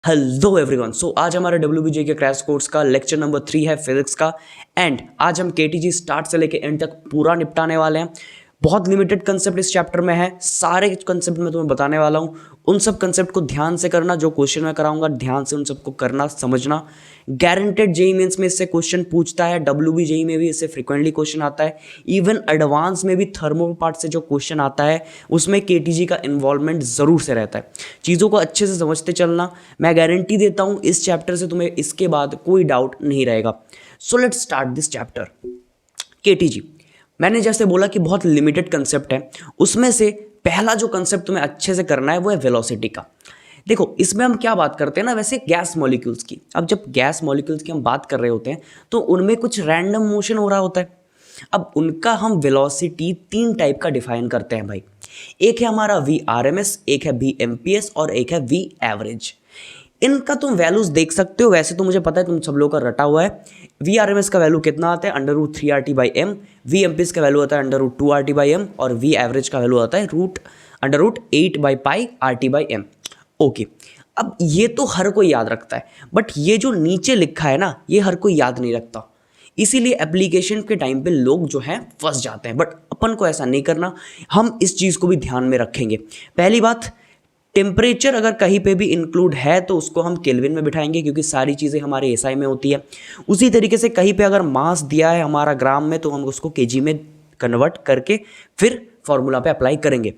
Hello everyone. सो आज हमारे WBJ के क्रैश कोर्स का लेक्चर नंबर 3 है फिजिक्स का। एंड आज हम KTG स्टार्ट से लेके एंड तक पूरा निपटाने वाले हैं। बहुत लिमिटेड कंसेप्ट इस चैप्टर में है, सारे कंसेप्ट मैं तुम्हें बताने वाला हूँ। उन सब कंसेप्ट को ध्यान से करना, जो क्वेश्चन मैं कराऊंगा ध्यान से उन सबको करना समझना। गारंटेड जेई मेंस में इससे क्वेश्चन पूछता है, WBJ में भी इससे फ्रिक्वेंटली क्वेश्चन आता है, इवन एडवांस में भी थर्मो पार्ट से जो क्वेश्चन आता है उसमें KTG का इन्वॉल्वमेंट ज़रूर से रहता है। चीज़ों को अच्छे से समझते चलना, मैं गारंटी देता हूँ इस चैप्टर से तुम्हें इसके बाद कोई डाउट नहीं रहेगा। So let's start this chapter. KTG मैंने जैसे बोला कि बहुत लिमिटेड कंसेप्ट है, उसमें से पहला जो कंसेप्ट तुम्हें अच्छे से करना है वो है वेलोसिटी का। देखो इसमें हम क्या बात करते हैं ना, वैसे गैस मॉलिक्यूल्स की। अब जब गैस मॉलिक्यूल्स की हम बात कर रहे होते हैं तो उनमें कुछ रैंडम मोशन हो रहा होता है। अब उनका हम वेलोसिटी 3 टाइप का डिफाइन करते हैं भाई। एक है हमारा VRMS, एक है VMPS और एक है V एवरेज। इनका तुम वैल्यूज देख सकते हो, वैसे तो मुझे पता है तुम सब लोगों का रटा हुआ है। VRMS का वैल्यू कितना आता है, √3RT/m। VMPS का वैल्यू आता है √2RT/m और V एवरेज का वैल्यू आता है √8/πRT/m। ओके, अब ये तो हर कोई याद रखता है, बट ये जो नीचे लिखा है ना ये हर कोई याद नहीं रखता, इसीलिए एप्लीकेशन के टाइम पे लोग जो हैं फंस जाते हैं। बट अपन को ऐसा नहीं करना, हम इस चीज़ को भी ध्यान में रखेंगे। पहली बात, टेम्परेचर अगर कहीं पे भी इंक्लूड है तो उसको हम केल्विन में बिठाएंगे, क्योंकि सारी चीज़ें हमारे SI में होती है। उसी तरीके से कहीं पे अगर मास दिया है हमारा ग्राम में तो हम उसको kg में कन्वर्ट करके फिर फॉर्मूला पे अप्लाई करेंगे।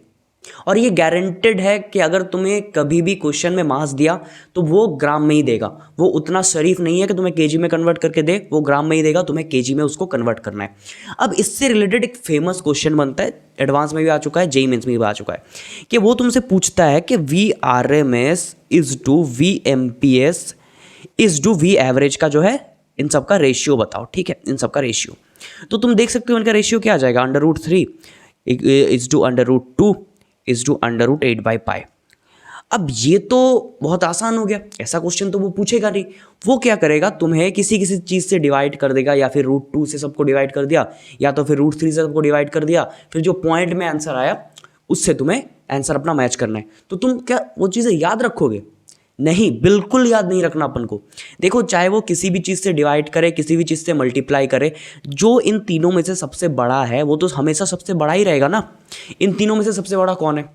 और ये गारंटेड है कि अगर तुम्हें कभी भी क्वेश्चन में मास दिया तो वो ग्राम में ही देगा। वो उतना शरीफ नहीं है कि तुम्हें kg में कन्वर्ट करके दे, वो ग्राम में ही देगा, तुम्हें kg में उसको कन्वर्ट करना है। अब इससे रिलेटेड एक फेमस क्वेश्चन बनता है, एडवांस में भी आ चुका है, जेईई मेंस में भी आ चुका है, कि वो तुमसे पूछता है कि VRMS is to VMPS is to V average का जो है इन सब का रेशियो बताओ। ठीक है, इन सब का रेशियो तो तुम देख सकते हो इनका रेशियो क्या आ जाएगा, √3 इज टू √2 इज टू √8/π। अब ये तो बहुत आसान हो गया, ऐसा क्वेश्चन तो वो पूछेगा नहीं। वो क्या करेगा, तुम्हें किसी किसी चीज़ से डिवाइड कर देगा, या फिर √2 से सबको डिवाइड कर दिया, या तो फिर √3 से सबको डिवाइड कर दिया, फिर जो पॉइंट में आंसर आया उससे तुम्हें आंसर अपना मैच करना है। तो तुम क्या वो चीज़ें याद रखोगे? नहीं, बिल्कुल याद नहीं रखना अपन को। देखो चाहे वो किसी भी चीज़ से डिवाइड करे, किसी भी चीज़ से मल्टीप्लाई करे, जो इन तीनों में से सबसे बड़ा है वो तो हमेशा सबसे बड़ा ही रहेगा ना। इन तीनों में से सबसे बड़ा कौन है?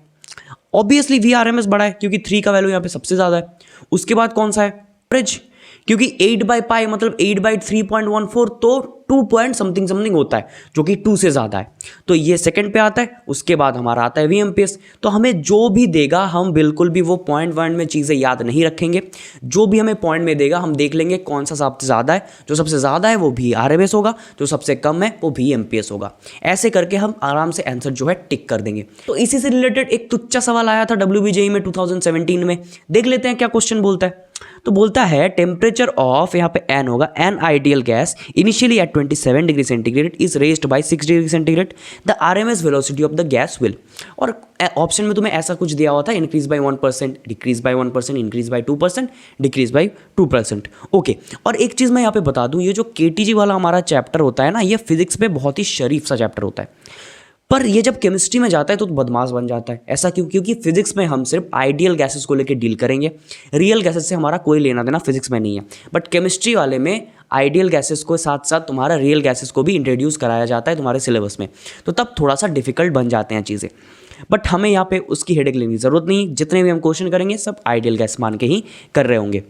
ऑब्वियसली VRMS बड़ा है, क्योंकि 3 का वैल्यू यहाँ पे सबसे ज़्यादा है। उसके बाद कौन सा है? एवरेज, क्योंकि 8/π मतलब 8/3.14, तो 2 पॉइंट समथिंग समथिंग होता है, जो कि 2 से ज़्यादा है, तो ये सेकंड पे आता है। उसके बाद हमारा आता है VMPS। तो हमें जो भी देगा हम बिल्कुल भी वो पॉइंट में चीज़ें याद नहीं रखेंगे। जो भी हमें पॉइंट में देगा हम देख लेंगे कौन सा सबसे ज़्यादा है। जो सबसे ज़्यादा है वो VRMS होगा, जो सबसे कम है वो VMPS होगा। ऐसे करके हम आराम से आंसर जो है टिक कर देंगे। तो इसी से रिलेटेड एक तुच्चा सवाल आया था WBJ में 2017 में, देख लेते हैं क्या क्वेश्चन बोलता है। तो बोलता है टेम्परेचर ऑफ, यहाँ पे N होगा, N ideal gas initially at 27 degree centigrade is raised bye 6 degree centigrade, the RMS velocity of the gas will. और ऑप्शन में तुम्हें ऐसा कुछ दिया हुआ था, increase by 1%, decrease by 1%, increase by 2%, decrease by 2%। Okay, और एक चीज़ मैं यहाँ पे बता दूँ, ये जो KTG वाला हमारा चैप्टर होता है ना, ये फिजिक्स में बहुत ही शरीफ सा चैप्टर होता है, पर ये जब केमिस्ट्री में जाता है तो बदमाश बन जाता है। ऐसा क्यों? क्योंकि फिजिक्स में हम सिर्फ आइडियल गैसेस को लेकर डील करेंगे, रियल गैसेस से हमारा कोई लेना देना फिजिक्स में नहीं है। बट केमिस्ट्री वाले में आइडियल गैसेस को साथ साथ तुम्हारा रियल गैसेस को भी इंट्रोड्यूस कराया जाता है तुम्हारे सिलेबस में, तो तब थोड़ा सा डिफिकल्ट बन जाते हैं चीज़ें। बट हमें यहाँ पे उसकी हेडेक लेने की ज़रूरत नहीं, जितने भी हम क्वेश्चन करेंगे सब आइडियल गैस मान के ही कर रहे होंगे।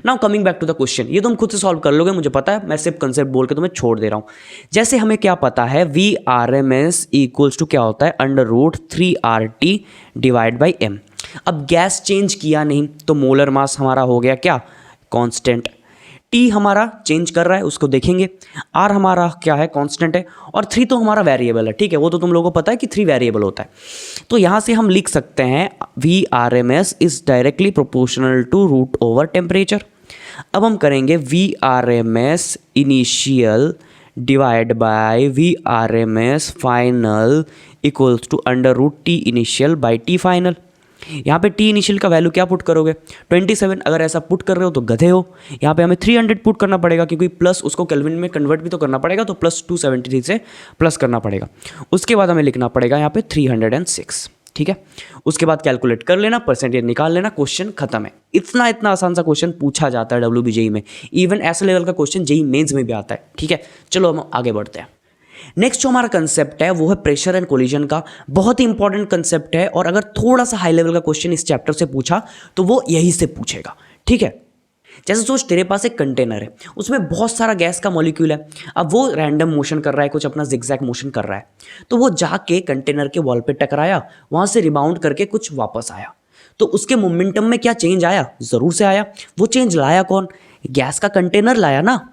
Now coming back to the question, ये तुम खुद से सॉल्व कर लोगे, मुझे पता है, मैं सिर्फ कंसेप्ट बोल के तुम्हें छोड़ दे रहा हूँ। जैसे हमें क्या पता है, VRMS इक्वल्स टू क्या होता है, √3RT/m। अब गैस चेंज किया नहीं तो मोलर मास हमारा हो गया क्या, कांस्टेंट। T हमारा चेंज कर रहा है, उसको देखेंगे। R हमारा क्या है, कांस्टेंट है। और 3 तो हमारा वेरिएबल है, ठीक है, वो तो तुम लोगों को पता है कि 3 वेरिएबल होता है। तो यहाँ से हम लिख सकते हैं VRMS is directly proportional to √temperature. अब हम करेंगे VRMS initial divide by VRMS final equals to √T initial by T final. यहाँ पे T इनिशियल का वैल्यू क्या पुट करोगे, 27। अगर ऐसा पुट कर रहे हो तो गधे हो। यहाँ पे हमें 300 पुट करना पड़ेगा, क्योंकि प्लस उसको केल्विन में कन्वर्ट भी तो करना पड़ेगा, तो +273 से प्लस करना पड़ेगा। उसके बाद हमें लिखना पड़ेगा यहाँ पे 306। ठीक है, उसके बाद कैलकुलेट कर लेना, परसेंटेज निकाल लेना, क्वेश्चन खत्म है। इतना इतना आसान सा क्वेश्चन पूछा जाता है WBJEE में, इवन ऐसे लेवल का क्वेश्चन JEE मेंस में भी आता है। ठीक है, चलो हम आगे बढ़ते हैं। नेक्स्ट जो हमारा कंसेप्ट है वो है प्रेशर एंड कोलिजन का। बहुत ही इंपॉर्टेंट कंसेप्ट है, और अगर थोड़ा सा हाई लेवल का क्वेश्चन इस चैप्टर से पूछा तो वो यही से पूछेगा। ठीक है, जैसे सोच तेरे पास एक कंटेनर है, उसमें बहुत सारा गैस का मॉलिक्यूल है, अब वो रैंडम मोशन कर रहा है, कुछ अपना जिगजैग मोशन कर रहा है, तो वो जाके कंटेनर के वॉल पे टकराया, वहाँ से रिबाउंड करके कुछ वापस आया, तो उसके मोमेंटम में क्या चेंज आया? ज़रूर से आया। वो चेंज लाया कौन? गैस का कंटेनर लाया ना।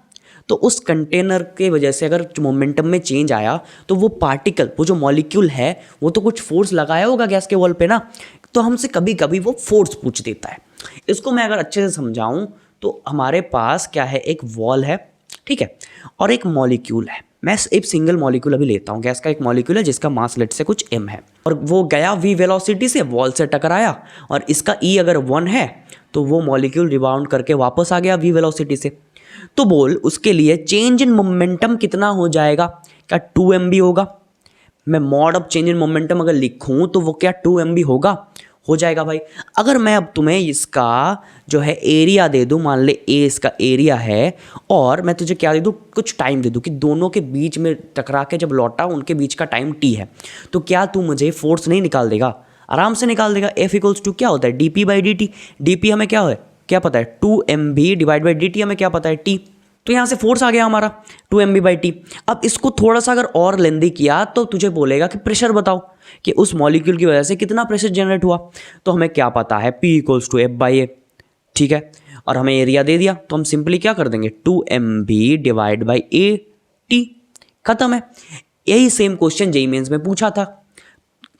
तो उस कंटेनर के वजह से अगर मोमेंटम में चेंज आया तो वो पार्टिकल, वो जो मॉलिक्यूल है, वो तो कुछ फोर्स लगाया होगा गैस के वॉल पे ना, तो हमसे कभी कभी वो फोर्स पूछ देता है। इसको मैं अगर अच्छे से समझाऊं तो हमारे पास क्या है, एक वॉल है, ठीक है, और एक मॉलिक्यूल है। मैं एक सिंगल मॉलिक्यूल अभी लेता हूँ, गैस का एक मॉलिक्यूल है जिसका मास लेट से कुछ m है, और वो गया v वेलोसिटी से वॉल से टकराया, और इसका e अगर 1 है तो वो मॉलिक्यूल रिबाउंड करके वापस आ गया v वेलोसिटी से। तो बोल उसके लिए चेंज इन मोमेंटम कितना हो जाएगा? क्या 2 mb होगा? मैं mod of change in momentum अगर लिखूं तो वो क्या 2 mb होगा? हो जाएगा भाई। अगर मैं अब तुम्हें इसका जो है एरिया दे दूं, मान ले ए इसका एरिया है, और मैं तुझे क्या दे दूं, कुछ टाइम दे दूं कि दोनों के बीच में टकरा के जब लौटा उनके बीच का टाइम t है, तो क्या तू मुझे फोर्स नहीं निकाल देगा? आराम से निकाल देगा। F इक्वल्स टू क्या होता है? dp/dt। dp हमें क्या पता है? 2 mb डिवाइड बाई dt हमें क्या पता है? t। तो यहाँ से फोर्स आ गया हमारा 2 mb/t। अब इसको थोड़ा सा अगर और लेंदी किया तो तुझे बोलेगा कि प्रेशर बताओ कि उस मॉलिक्यूल की वजह से कितना प्रेशर जनरेट हुआ। तो हमें क्या पता है? P equals to F/A। ठीक है, और हमें एरिया दे दिया तो हम सिंपली क्या कर देंगे? 2 mb डिवाइड बाई AT। खत्म है। यही सेम क्वेश्चन JEE मेंस में पूछा था।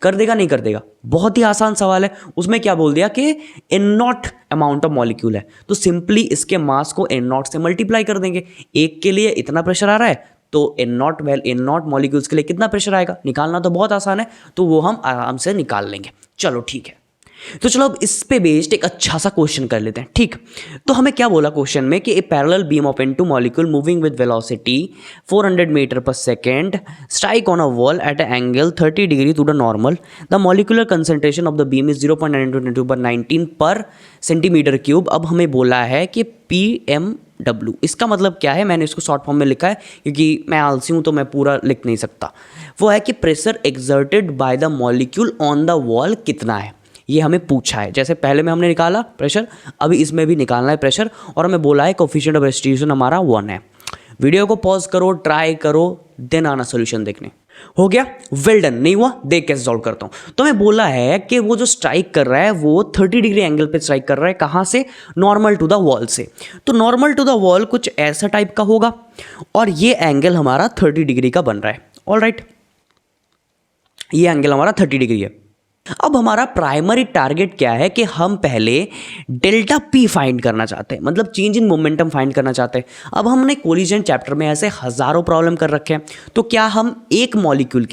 कर देगा नहीं कर देगा? बहुत ही आसान सवाल है। उसमें क्या बोल दिया कि n0 अमाउंट ऑफ मॉलिक्यूल है, तो सिंपली इसके मास को n0 से मल्टीप्लाई कर देंगे। एक के लिए इतना प्रेशर आ रहा है तो n0 मॉलिक्यूल्स के लिए कितना प्रेशर आएगा? निकालना तो बहुत आसान है, तो वो हम आराम से निकाल लेंगे। चलो ठीक है, तो चलो अब इस पे बेस्ड एक अच्छा सा क्वेश्चन कर लेते हैं। ठीक, तो हमें क्या बोला क्वेश्चन में कि a parallel beam of N2 molecule moving with velocity 400 meter per second strike on a wall at an angle 30 degree to the normal. The molecular concentration of the beam is 0.922/19 per centimetre cube. अब हमें बोला है कि PMW, इसका मतलब क्या है? मैंने इसको शॉर्ट फॉर्म में लिखा है क्योंकि मैं आलसी हूँ तो मैं पूरा लिख नहीं सकता। वो है कि pressure exerted by the molecule on the wall कितना है, ये हमें पूछा है। जैसे पहले में हमने निकाला प्रेशर, अभी इसमें भी निकालना है प्रेशर, और हमें बोला है कोफिशिएंट ऑफ रेस्टिट्यूशन हमारा 1 है। वीडियो को पॉज करो, ट्राई करो, देन आना सोल्यूशन देखने। हो गया? Well done. नहीं हुआ? देख कैसे सॉल्व करता हूँ। तो मैं बोला है कि वो जो स्ट्राइक कर रहा है वो 30 डिग्री एंगल पे स्ट्राइक कर रहा है। कहाँ से? नॉर्मल टू द वॉल से। तो नॉर्मल टू द वॉल कुछ ऐसा टाइप का होगा, और ये एंगल हमारा 30 डिग्री का बन रहा है। ऑल राइट, ये एंगल हमारा 30 डिग्री है। अब हमारा प्राइमरी टारगेट क्या है कि हम पहले डेल्टा P फाइंड करना चाहते हैं, मतलब चेंज इन मोमेंटम फाइंड करना चाहते हैं। अब हमने कोलिजन चैप्टर में ऐसे हजारों प्रॉब्लम कर रखे हैं, तो क्या हम एक मॉलिक्यूल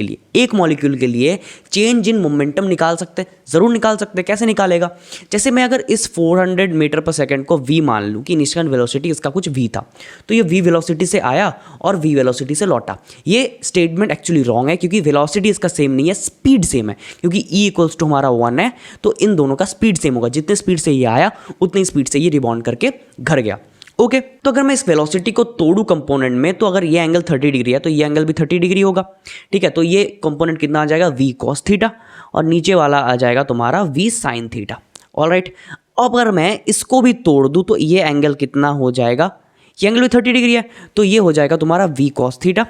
के लिए चेंज इन मोमेंटम निकाल सकते हैं? ज़रूर निकाल सकते हैं। कैसे निकालेगा? जैसे मैं अगर इस 400 मीटर पर सेकेंड को v मान लूँ कि इनिशियल वेलोसिटी इसका कुछ v था, तो ये v वेलोसिटी से आया और v वेलोसिटी से लौटा। ये स्टेटमेंट एक्चुअली रॉन्ग है क्योंकि वेलोसिटी इसका सेम नहीं है, स्पीड सेम है, क्योंकि E इक्वल्स टू हमारा 1 है, तो इन दोनों का स्पीड सेम होगा। जितने स्पीड से ये आया उतनी स्पीड से ये रिबाउंड करके घर गया। ओके, तो अगर मैं इस वेलोसिटी को तोड़ू कंपोनेंट में, तो अगर ये एंगल 30 डिग्री है तो ये एंगल भी 30 डिग्री होगा। ठीक है, तो ये कंपोनेंट कितना आ जाएगा? v cos थीटा, और नीचे वाला आ जाएगा तुम्हारा v sin theta. All right, अब अगर मैं इसको भी तोड़ दूं तो ये एंगल कितना हो जाएगा? ये एंगल भी 30 डिग्री है, तो ये हो जाएगा तुम्हारा v cos थीटा,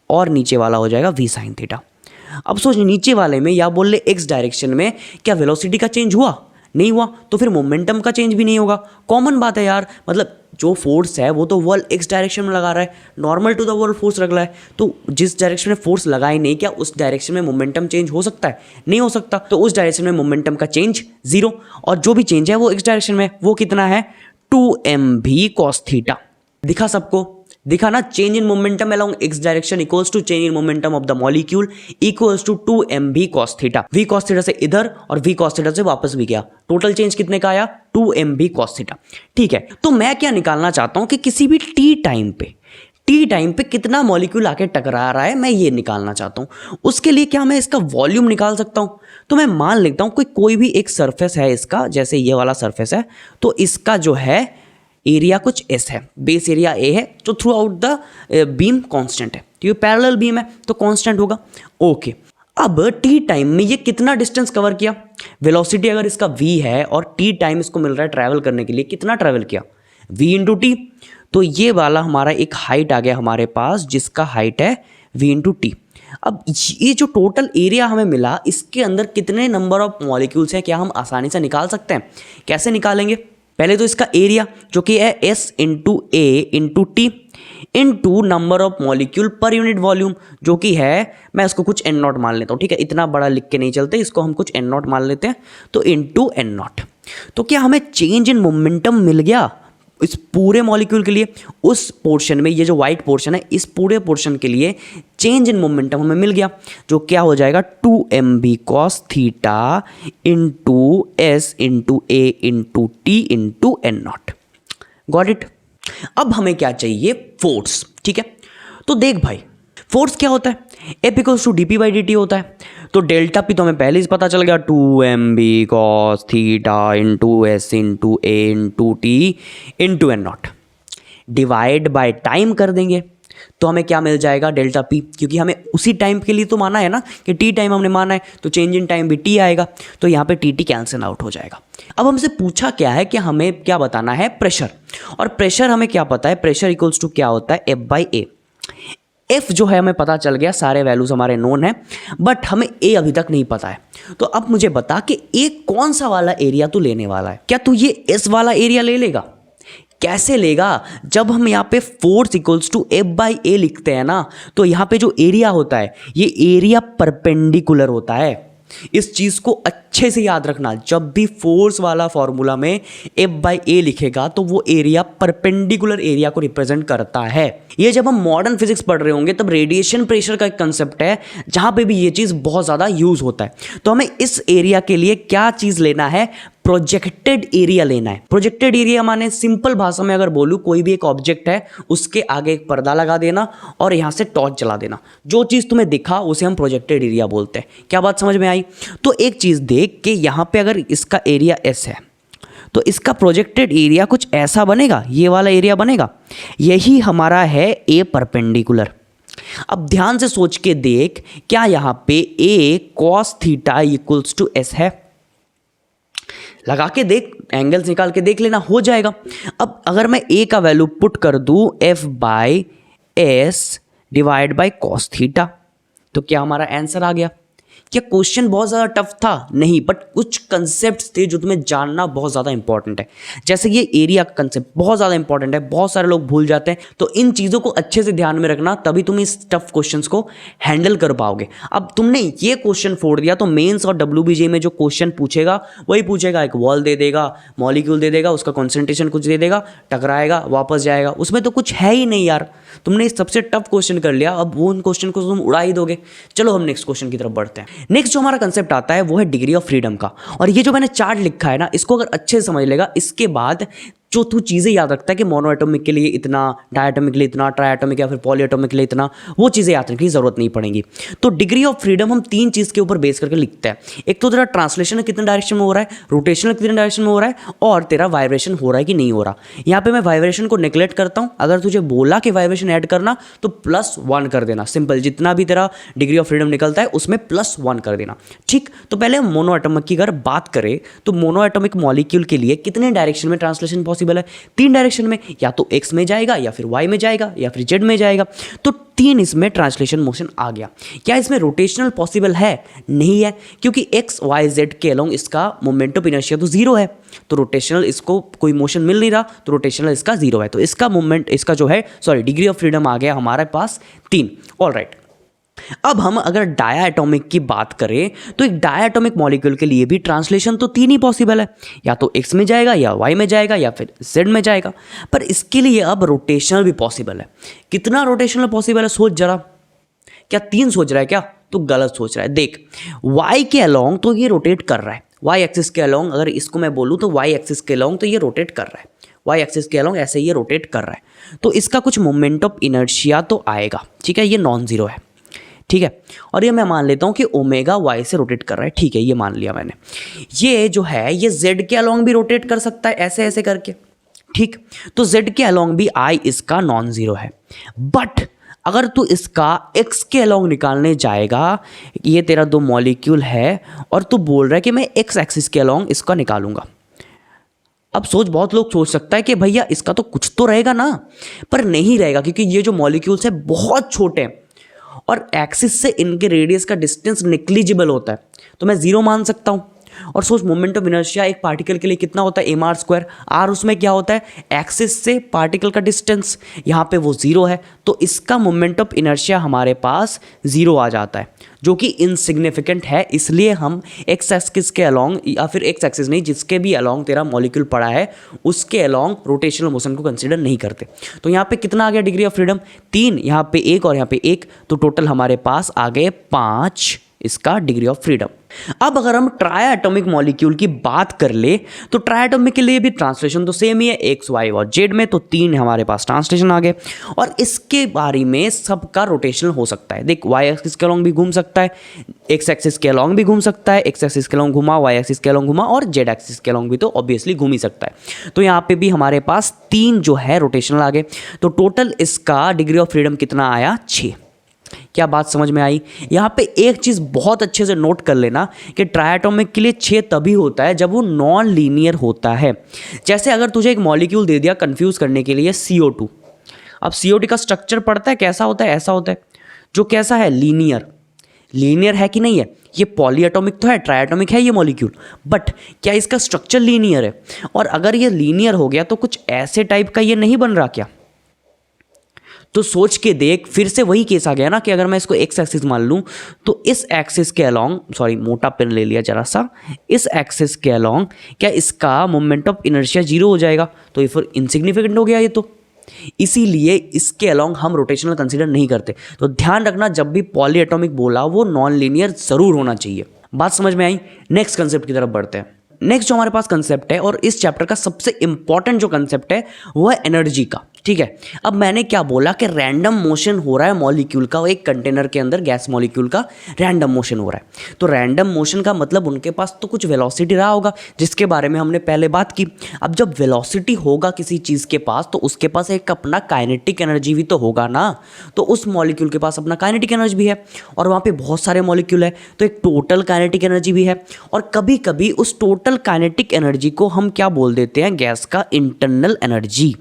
और नीचे वाला हो जाएगा v sin थीटा। अब सोच, नीचे वाले में या बोल ले x डायरेक्शन में क्या वेलोसिटी का चेंज हुआ? नहीं हुआ, तो फिर मोमेंटम का चेंज भी नहीं होगा। कॉमन बात है यार, मतलब जो फोर्स है वो तो वॉल x डायरेक्शन में लगा रहा है, normal to the wall force लग रहा है, तो जिस डायरेक्शन में फोर्स लगाई नहीं, क्या उस डायरेक्शन में मोमेंटम चेंज हो सकता है? नहीं हो सकता। तो उस डायरेक्शन में मोमेंटम का चेंज 0, और जो भी चेंज है वो x डायरेक्शन में, वो कितना है? 2 mv cos थीटा। दिखा सबको? दिखा ना? Change in momentum along x direction equals to change in momentum of the molecule equals to 2 mv cos theta. v cos theta से इधर और v cos थीटा से वापस भी गया, टोटल चेंज कितने का आया? 2 mv cos थीटा। ठीक है, तो मैं क्या निकालना चाहता हूं कि किसी भी t टाइम पे टी टाइम पे कितना मॉलिक्यूल आके टकरा रहा है मैं ये निकालना चाहता हूँ। उसके लिए क्या मैं इसका वॉल्यूम निकाल सकता हूँ? तो मैं मान लेता हूँ कोई भी एक सरफेस है इसका, जैसे ये वाला सरफेस है, तो इसका जो है एरिया कुछ एस है, बेस एरिया ए है, तो through out the beam constant है, तो ये पैरेलल बीम है तो कांस्टेंट होगा। ओके, अब टी टाइम में ये कितना डिस्टेंस कवर किया? वेलोसिटी अगर इसका v है और टी टाइम इसको मिल रहा है ट्रैवल करने के लिए, कितना ट्रैवल किया? v into T. तो ये वाला हमारा एक हाइट आ गया हमारे पास, जिसका हाइट है v इंटू टी। अब ये जो टोटल एरिया हमें मिला, इसके अंदर कितने नंबर ऑफ मॉलिक्यूल्स हैं, क्या हम आसानी से निकाल सकते हैं? कैसे निकालेंगे? पहले तो इसका एरिया जो कि है S into A into T into number of molecule per unit volume, जो कि है, मैं इसको कुछ एन नॉट मान लेता हूँ, ठीक है, इतना बड़ा लिख के नहीं चलते, इसको हम कुछ एन नॉट मान लेते हैं, तो इंटू एन नॉट। तो क्या हमें चेंज इन मोमेंटम मिल गया इस पूरे मॉलिक्यूल के लिए? उस पोर्शन में, ये जो वाइट पोर्शन है, इस पूरे पोर्शन के लिए चेंज इन मोमेंटम हमें मिल गया, जो क्या हो जाएगा 2mb cos theta into S into A into T into N naught. Got it? अब हमें क्या चाहिए? फोर्स, ठीक है। तो देख भाई, फोर्स क्या होता है? F equals to D P by D T होता है। तो डेल्टा पी तो हमें पहले ही पता चल गया, 2mb cos theta into S into A into T into N naught, divide by time कर देंगे तो हमें क्या मिल जाएगा? डेल्टा पी, क्योंकि हमें उसी टाइम के लिए तो माना है ना कि टी टाइम हमने माना है, तो चेंज इन टाइम भी टी आएगा, तो यहाँ पे टी टी कैंसिल आउट हो जाएगा। अब हमसे पूछा क्या है कि हमें क्या बताना है? प्रेशर। और प्रेशर हमें क्या पता है? प्रेशर इक्वल्स टू क्या होता है? F by A. एफ जो है हमें पता चल गया, सारे वैल्यूज हमारे नोन है, बट हमें ए अभी तक नहीं पता है। तो अब मुझे बता कि ए कौन सा वाला एरिया तू लेने वाला है? क्या तू ये एस वाला एरिया ले लेगा? कैसे लेगा? जब हम यहाँ पे force equals to F by A लिखते हैं ना, तो यहाँ पे जो एरिया होता है, ये एरिया परपेंडिकुलर होता है। इस चीज को अच्छे से याद रखना, जब भी फोर्स वाला फॉर्मूला में एफ बाई ए लिखेगा तो वो एरिया परपेंडिकुलर एरिया को रिप्रेजेंट करता है। ये जब हम मॉडर्न फिजिक्स पढ़ रहे होंगे तब रेडिएशन प्रेशर का एक कंसेप्ट है जहां पे भी ये चीज बहुत ज्यादा यूज होता है। तो हमें इस एरिया के लिए क्या चीज लेना है? प्रोजेक्टेड एरिया लेना है। प्रोजेक्टेड एरिया माने सिंपल भाषा में अगर बोलूं, कोई भी एक ऑब्जेक्ट है, उसके आगे एक पर्दा लगा देना और यहां से टॉर्च जला देना, जो चीज तुम्हें दिखा उसे हम प्रोजेक्टेड एरिया बोलते हैं। क्या बात समझ में आई? तो एक चीज देख के, यहां पे अगर इसका एरिया एस है तो इसका प्रोजेक्टेड एरिया कुछ ऐसा बनेगा, ये वाला एरिया बनेगा, यही हमारा है ए परपेंडिकुलर। अब ध्यान से सोच के देख, क्या यहां पे A cos theta equals to S है? लगा के देख, एंगल्स निकाल के देख लेना, हो जाएगा। अब अगर मैं ए का वैल्यू पुट कर दूं F by S divide by cos theta, तो क्या हमारा आंसर आ गया? क्या क्वेश्चन बहुत ज़्यादा टफ था? नहीं, बट कुछ कंसेप्ट्स थे जो तुम्हें जानना बहुत ज़्यादा इंपॉर्टेंट है। जैसे ये एरिया का कंसेप्ट बहुत ज़्यादा इंपॉर्टेंट है, बहुत सारे लोग भूल जाते हैं, तो इन चीज़ों को अच्छे से ध्यान में रखना, तभी तुम इस टफ क्वेश्चंस को हैंडल कर पाओगे। अब तुमने ये क्वेश्चन फोड़ दिया तो मेंस और WBJ में जो क्वेश्चन पूछेगा वही पूछेगा, एक वॉल दे देगा, मॉलिक्यूल दे देगा, उसका कॉन्सेंट्रेशन कुछ दे देगा, टकराएगा, वापस जाएगा, उसमें तो कुछ है ही नहीं यार। तुमने सबसे टफ क्वेश्चन कर लिया, अब वो उन क्वेश्चन को तुम उड़ा ही दोगे। चलो हम नेक्स्ट क्वेश्चन की तरफ बढ़ते हैं। नेक्स्ट जो हमारा कंसेप्ट आता है वो है डिग्री ऑफ फ्रीडम का। और ये जो मैंने चार्ट लिखा है ना, इसको अगर अच्छे से समझ लेगा, इसके बाद जो तू चीज़ें याद रखता है कि मोनोएटॉमिक के लिए इतना, डायटॉमिक के लिए इतना, ट्राइएटॉमिक या फिर पॉलीएटॉमिक के लिए इतना, वो चीज़ें याद रखने की जरूरत नहीं पड़ेगी। तो डिग्री ऑफ फ्रीडम हम 3 चीज़ के ऊपर बेस करके लिखते हैं। एक तो तेरा ट्रांसलेशन कितने डायरेक्शन में हो रहा है, रोटेशनल कितने डायरेक्शन में हो रहा है, और तेरा वाइब्रेशन हो रहा है कि नहीं हो रहा। यहाँ पे मैं वाइब्रेशन को नेग्लेक्ट करता हूँ। अगर तुझे बोला कि वाइब्रेशन ऐड करना तो +1 कर देना, सिंपल, जितना भी तेरा डिग्री ऑफ फ्रीडम निकलता है उसमें +1 कर देना, ठीक। तो पहले हम मोनोएटॉमिक की अगर बात करें तो मोनोएटॉमिक मॉलिक्यूल के लिए कितने डायरेक्शन में ट्रांसलेशन पॉसिबल है? 3 डायरेक्शन में, या तो x में जाएगा, या फिर y में जाएगा, या फिर z में जाएगा। तो 3 इसमें ट्रांसलेशन मोशन आ गया। क्या इसमें रोटेशनल पॉसिबल है? नहीं है, क्योंकि x y z के अलोंग इसका मोमेंट ऑफ इनर्शिया तो 0 है, तो रोटेशनल इसको कोई मोशन मिल नहीं रहा, तो रोटेशनल इसका 0 है। तो इसका मोमेंट, इसका जो है, सॉरी, डिग्री ऑफ फ्रीडम आ गया हमारे पास 3। ऑलराइट, अब हम अगर डायाटॉमिक की बात करें तो एक डायाटॉमिक मॉलिक्यूल के लिए भी ट्रांसलेशन तो 3 ही पॉसिबल है, या तो x में जाएगा, या y में जाएगा, या फिर z में जाएगा। पर इसके लिए अब रोटेशनल भी पॉसिबल है। कितना रोटेशनल पॉसिबल है सोच जरा। क्या 3 सोच रहा है क्या? तो गलत सोच रहा है। देख, y के अलोंग तो ये रोटेट कर रहा है, y एक्सिस के अलोंग, अगर इसको मैं बोलूँ तो y एक्सिस के अलोंग तो ये रोटेट कर रहा है, वाई एक्सिस के अलॉन्ग ऐसे ये रोटेट कर रहा है, तो इसका कुछ मोमेंट ऑफ इनर्शिया तो आएगा, ठीक है, ये नॉन जीरो है, ठीक है। और ये मैं मान लेता हूँ कि ओमेगा वाई से रोटेट कर रहा है, ठीक है, ये मान लिया मैंने। ये जो है ये जेड के अलॉन्ग भी रोटेट कर सकता है ऐसे ऐसे करके, ठीक। तो जेड के अलॉन्ग भी आई इसका नॉन जीरो है, बट अगर तू इसका एक्स के अलॉन्ग निकालने जाएगा, ये तेरा दो मॉलिक्यूल है और तू बोल रहा है कि मैं एक्स एक्सिस के अलॉन्ग इसका निकालूंगा। अब सोच, बहुत लोग सोच सकता है कि भैया इसका तो कुछ तो रहेगा ना, पर नहीं रहेगा, क्योंकि ये जो मॉलिक्यूल्स है बहुत छोटे हैं और एक्सिस से इनके रेडियस का डिस्टेंस नेग्लिजिबल होता है, तो मैं जीरो मान सकता हूँ। और सोच, मोमेंट ऑफ इनर्शिया एक पार्टिकल के लिए कितना होता है, एम आर स्क्वायर, आर उसमें क्या होता है, एक्सिस से पार्टिकल का डिस्टेंस, यहाँ पे वो जीरो है, तो इसका मोमेंट ऑफ इनर्शिया हमारे पास जीरो आ जाता है, जो कि इनसिग्निफिकेंट है। इसलिए हम एक्स एक्सिस के अलॉन्ग, या फिर एक्स एक्सिस नहीं, जिसके भी अलॉन्ग तेरा मॉलिक्यूल पड़ा है उसके अलॉन्ग रोटेशनल मोशन को कंसिडर नहीं करते। तो यहाँ पे कितना आ गया डिग्री ऑफ फ्रीडम, 3, यहाँ पे 1 और यहाँ पे 1, तो टोटल हमारे पास आ गए 5 इसका डिग्री ऑफ फ्रीडम। अब अगर हम ट्राई एटॉमिक मॉलिक्यूल की बात कर ले, तो ट्राई एटॉमिक के लिए भी ट्रांसलेशन तो सेम ही है, एक्स वाई और जेड में, तो 3 हमारे पास ट्रांसलेशन आ गए। और इसके बारे में सबका रोटेशनल हो सकता है, देख, वाई एक्सिस के अलॉन्ग भी घूम सकता है, एक्स एक्सिस के अलॉन्ग भी घूम सकता है, एक्स एक्सिस के अलॉन्ग घुमा, वाई एक्सिस के अलॉन्ग घुमा, और जेड एक्सिस के अलॉन्ग भी तो ऑब्वियसली घूम ही सकता है। तो यहाँ पे भी हमारे पास 3 जो है रोटेशनल आ गए, तो टोटल इसका डिग्री ऑफ फ्रीडम कितना आया, 6। क्या बात समझ में आई? यहाँ पे एक चीज़ बहुत अच्छे से नोट कर लेना कि ट्राइएटॉमिक के लिए 6 तभी होता है जब वो नॉन लीनियर होता है। जैसे अगर तुझे एक मॉलिक्यूल दे दिया कंफ्यूज करने के लिए, CO2। अब CO2 का स्ट्रक्चर पढ़ता है, कैसा होता है, ऐसा होता है, जो कैसा है, लीनियर। लीनियर है कि नहीं है? ये पॉलीएटॉमिक तो है, ट्राइएटॉमिक है ये मॉलिक्यूल, बट क्या इसका स्ट्रक्चर लीनियर है? और अगर ये लीनियर हो गया तो कुछ ऐसे टाइप का ये नहीं बन रहा क्या? तो सोच के देख, फिर से वही केस आ गया ना कि अगर मैं इसको एक्स एक्सिस मान लूँ तो इस एक्सिस के अलॉन्ग, सॉरी मोटा पेन ले लिया जरा सा, इस एक्सिस के अलॉन्ग क्या इसका मोमेंट ऑफ इनर्शिया 0 हो जाएगा? तो ये फिर इनसिग्निफिकेंट हो गया ये तो। इसीलिए इसके अलॉन्ग हम रोटेशनल कंसीडर नहीं करते। तो ध्यान रखना, जब भी पॉलीएटॉमिक बोला वो नॉन लीनियर जरूर होना चाहिए। बात समझ में आई? नेक्स्ट कंसेप्ट की तरफ बढ़ते हैं। नेक्स्ट जो हमारे पास कंसेप्ट है, और इस चैप्टर का सबसे इंपॉर्टेंट जो कंसेप्ट है वो है एनर्जी का। ठीक है, अब मैंने क्या बोला कि रैंडम मोशन हो रहा है मॉलिक्यूल का, एक कंटेनर के अंदर गैस मॉलिक्यूल का रैंडम मोशन हो रहा है। तो रैंडम मोशन का मतलब उनके पास तो कुछ वेलोसिटी रहा होगा, जिसके बारे में हमने पहले बात की। अब जब वेलोसिटी होगा किसी चीज़ के पास, तो उसके पास एक अपना काइनेटिक एनर्जी भी तो होगा ना। तो उस मॉलिक्यूल के पास अपना काइनेटिक एनर्जी भी है, और वहाँ पे बहुत सारे मॉलिक्यूल है, तो एक टोटल काइनेटिक एनर्जी भी है। और कभी कभी उस टोटल काइनेटिक एनर्जी को हम क्या बोल देते हैं, गैस का इंटरनल एनर्जी।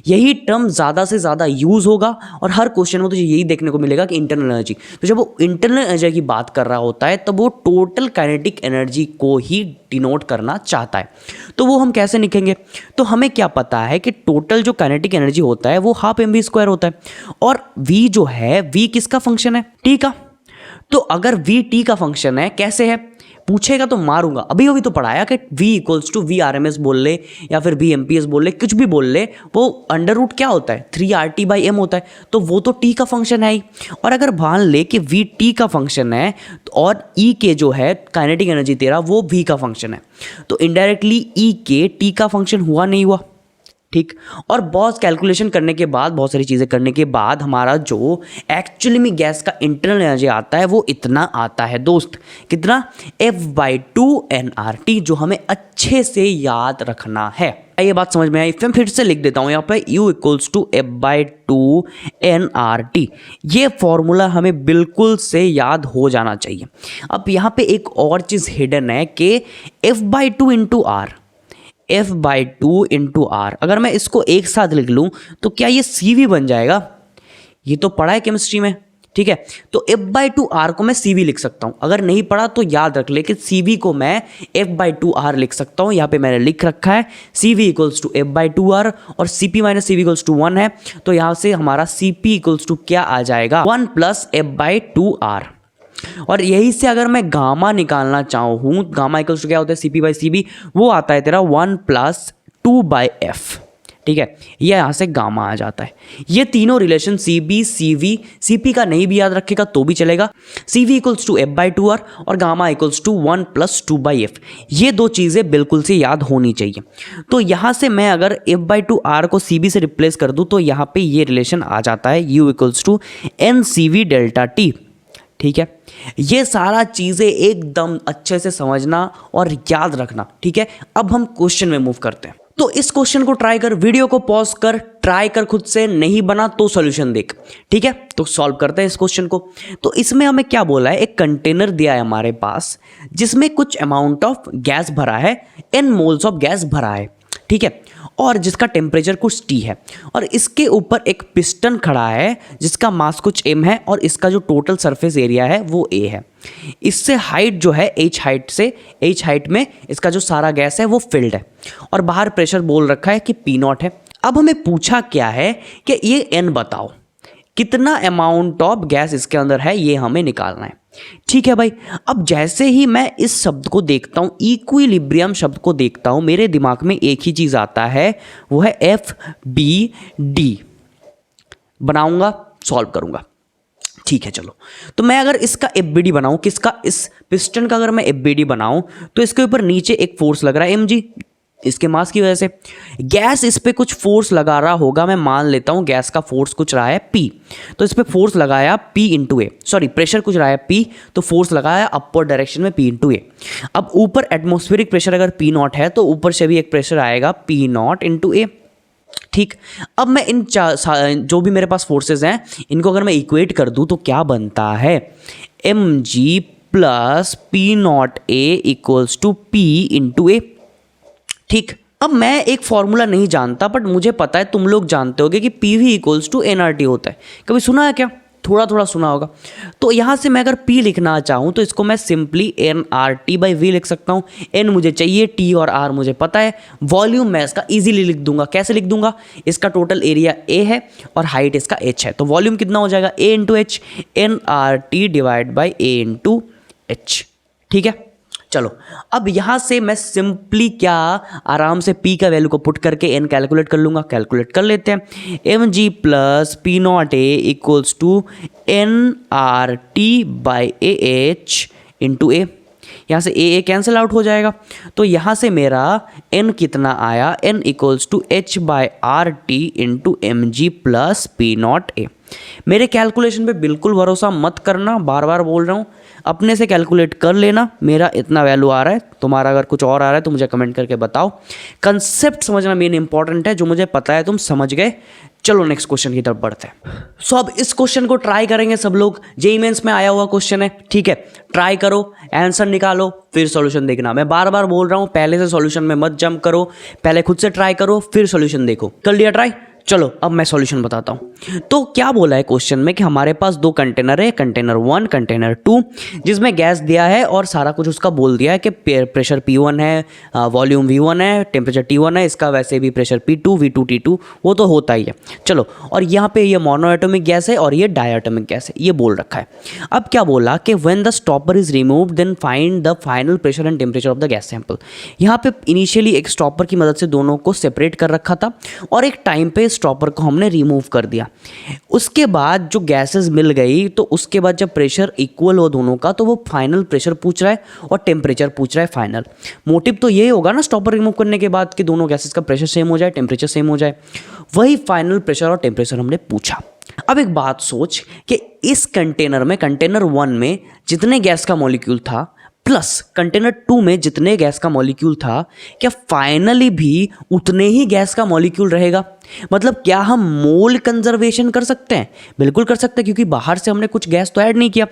यही टर्म ज़्यादा से ज़्यादा यूज़ होगा, और हर क्वेश्चन में तुझे यही देखने को मिलेगा कि इंटरनल एनर्जी। तो जब वो इंटरनल एनर्जी की बात कर रहा होता है तब वो टोटल काइनेटिक एनर्जी को ही डिनोट करना चाहता है। तो वो हम कैसे लिखेंगे? तो हमें क्या पता है कि टोटल जो काइनेटिक एनर्जी होता है वो हाफ mv² होता है, और v जो है, v किसका फंक्शन है, t का। तो अगर v t का फंक्शन है, कैसे है पूछेगा तो मारूंगा। अभी अभी तो पढ़ाया कि v equals to V RMS बोल ले या फिर v MPS बोल ले, कुछ भी बोल ले, वो अंडर रूट क्या होता है, 3RT/m होता है। तो वो तो t का फंक्शन है ही। और अगर मान ले कि v t का फंक्शन है और e के जो है काइनेटिक एनर्जी तेरा वो v का फंक्शन है, तो इनडायरेक्टली e के t का फंक्शन हुआ नहीं हुआ? ठीक। और बहुत कैलकुलेशन करने के बाद, बहुत सारी चीज़ें करने के बाद हमारा जो एक्चुअली में गैस का इंटरनल एनर्जी आता है वो इतना आता है दोस्त, कितना, F/2 nRT, जो हमें अच्छे से याद रखना है। ये बात समझ में आई? फिर से लिख देता हूँ यहाँ पे, U equals to F/2 nRT। ये फॉर्मूला हमें बिल्कुल से याद हो जाना चाहिए। अब यहाँ पे एक और चीज़ हिडन है कि F/2 into are, F/2 into are, अगर मैं इसको एक साथ लिख लूँ तो क्या ये CV बन जाएगा? ये तो पढ़ा है केमिस्ट्री में, ठीक है। तो F/2 R को मैं CV लिख सकता हूँ। अगर नहीं पढ़ा तो याद रख ले कि CV को मैं F/2 R लिख सकता हूँ। यहाँ पे मैंने लिख रखा है CV equals to F/2 R, और CP minus CV equals to 1 है। तो यहाँ से हमारा CP इक्वल्स टू क्या आ जाएगा, 1 प्लस F/2 R। और यही से अगर मैं गामा निकालना चाहूँ, गामा इक्वल्स टू क्या होता है, CP/CV, वो आता है तेरा 1 प्लस 2/F। ठीक है, ये यहाँ से गामा आ जाता है। ये तीनों relation C B C V, C P का नहीं भी याद रखेगा तो भी चलेगा, C V equals to F by two R और gamma equals to 1 plus 2 by F, ये दो चीज़ें बिल्कुल से याद होनी चाहिए। तो यहाँ से मैं अगर एफ बाई टू आर को सी बी से रिप्लेस कर दूँ तो यहाँ पे ये रिलेशन आ जाता है U equals to N C V delta T. ठीक है, ये सारा चीज़ें एकदम अच्छे से समझना और याद रखना। ठीक है, अब हम क्वेश्चन में मूव करते हैं। तो इस क्वेश्चन को ट्राई कर, वीडियो को पॉज कर, ट्राई कर खुद से, नहीं बना तो सॉल्यूशन देख। ठीक है, तो सॉल्व करते हैं इस क्वेश्चन को। तो इसमें हमें क्या बोला है, एक कंटेनर दिया है हमारे पास जिसमें कुछ अमाउंट ऑफ गैस भरा है, n मोल्स ऑफ गैस भरा है। ठीक है, और जिसका टेम्परेचर कुछ T है, और इसके ऊपर एक पिस्टन खड़ा है जिसका मास कुछ m है और इसका जो टोटल सरफेस एरिया है वो a है। इससे हाइट जो है h हाइट में इसका जो सारा गैस है वो फिल्ड है, और बाहर प्रेशर बोल रखा है कि P0 है। अब हमें पूछा क्या है कि ये n बताओ, कितना अमाउंट ऑफ गैस इसके अंदर है, ये हमें निकालना है। ठीक है भाई, अब जैसे ही मैं इस शब्द को देखता हूँ, इक्विलिब्रियम शब्द को देखता हूँ, मेरे दिमाग में एक ही चीज़ आता है, वो है एफ बी डी। बनाऊंगा, सॉल्व करूंगा। ठीक है, चलो, तो मैं अगर इसका एफ बी डी बनाऊँ, किसका, इस पिस्टन का अगर मैं एफ बी डी बनाऊँ तो इसके ऊपर नीचे एक फोर्स लग रहा है mg, इसके मास की वजह से। गैस इस पे कुछ फोर्स लगा रहा होगा, मैं मान लेता हूँ गैस का फोर्स कुछ रहा है P, तो इस पे फोर्स लगाया P इंटू ए, सॉरी प्रेशर कुछ रहा है P, तो फोर्स लगाया अपर डायरेक्शन में P इंटू ए। अब ऊपर एटमॉस्फेरिक प्रेशर अगर P0 है तो ऊपर से भी एक प्रेशर आएगा P0 इंटू ए। ठीक, अब मैं इन जो भी मेरे पास फोर्सेज हैं इनको अगर मैं इक्वेट कर दूँ तो क्या बनता है, mg plus P0A equals to P into A. ठीक, अब मैं एक फॉर्मूला नहीं जानता बट मुझे पता है तुम लोग जानते होगे कि P V equals to N R T होता है। कभी सुना है क्या, थोड़ा थोड़ा सुना होगा। तो यहाँ से मैं अगर P लिखना चाहूँ तो इसको मैं simply N R T by V लिख सकता हूँ। N मुझे चाहिए, T और R मुझे पता है, वॉल्यूम मैं इसका इजीली लिख दूंगा। कैसे लिख दूंगा, इसका टोटल एरिया A है और हाइट इसका H है, तो वॉल्यूम कितना हो जाएगा A into H, N R T divide by A into H. ठीक है, चलो, अब यहाँ से मैं सिंपली क्या आराम से P का वैल्यू को पुट करके N कैलकुलेट कर लूँगा। कैलकुलेट कर लेते हैं, mg plus P0A equals to N R T by A H into A. यहाँ से ए कैंसिल आउट हो जाएगा, तो यहाँ से मेरा n कितना आया, n equals to H by R T into M G plus P0A। मेरे कैलकुलेशन पे बिल्कुल भरोसा मत करना, बार बार बोल रहा हूँ, अपने से कैलकुलेट कर लेना। मेरा इतना वैल्यू आ रहा है, तुम्हारा अगर कुछ और आ रहा है तो मुझे कमेंट करके बताओ। कंसेप्ट समझना मेन इंपॉर्टेंट है, जो मुझे पता है तुम समझ गए। चलो नेक्स्ट क्वेश्चन की तरफ बढ़ते हैं। सो अब इस क्वेश्चन को ट्राई करेंगे सब लोग, जेईई मेंस में आया हुआ क्वेश्चन है। ठीक है, ट्राई करो, आंसर निकालो, फिर सॉल्यूशन देखना। मैं बार बार बोल रहा हूँ, पहले से सॉल्यूशन में मत जंप करो, पहले खुद से ट्राई करो फिर सॉल्यूशन देखो। कर लिया ट्राई, चलो अब मैं सॉल्यूशन बताता हूँ। तो क्या बोला है क्वेश्चन में कि हमारे पास दो कंटेनर है, कंटेनर 1 कंटेनर 2, जिसमें गैस दिया है और सारा कुछ उसका बोल दिया है कि प्रेशर P1 है, वॉल्यूम V1 है, टेम्परेचर T1 है, इसका वैसे भी प्रेशर P2 V2 T2 वो तो होता ही है। चलो, और यहाँ पे ये मोनोएटॉमिक गैस है और ये डायटोमिक गैस है, ये बोल रखा है। अब क्या बोला कि when the stopper is removed then find the final pressure and temperature of the gas sample. यहाँ पे इनिशियली एक स्टॉपर की मदद से दोनों को सेपरेट कर रखा था और एक टाइम पे स्टॉपर को हमने रिमूव कर दिया। उसके बाद जो गैसेस मिल गई तो उसके बाद जब प्रेशर इक्वल हो दोनों का तो वो फाइनल प्रेशर पूछ रहा है और टेम्परेचर पूछ रहा है फाइनल। मोटिव तो ये होगा ना स्टॉपर रिमूव करने के बाद कि दोनों गैसेस का प्रेशर सेम हो जाए, टेम्परेचर सेम हो जाए। वही फाइनल प्रेशर और टेम्परेचर हमने पूछा। अब एक बात सोच कि इस कंटेनर में, कंटेनर 1 में जितने गैस का मॉलिक्यूल था प्लस कंटेनर 2 में जितने गैस का मॉलिक्यूल था, क्या फाइनली भी उतने ही गैस का मॉलिक्यूल रहेगा? मतलब क्या हम मोल कंजर्वेशन कर सकते हैं? बिल्कुल कर सकते हैं, क्योंकि बाहर से हमने कुछ गैस तो ऐड नहीं किया।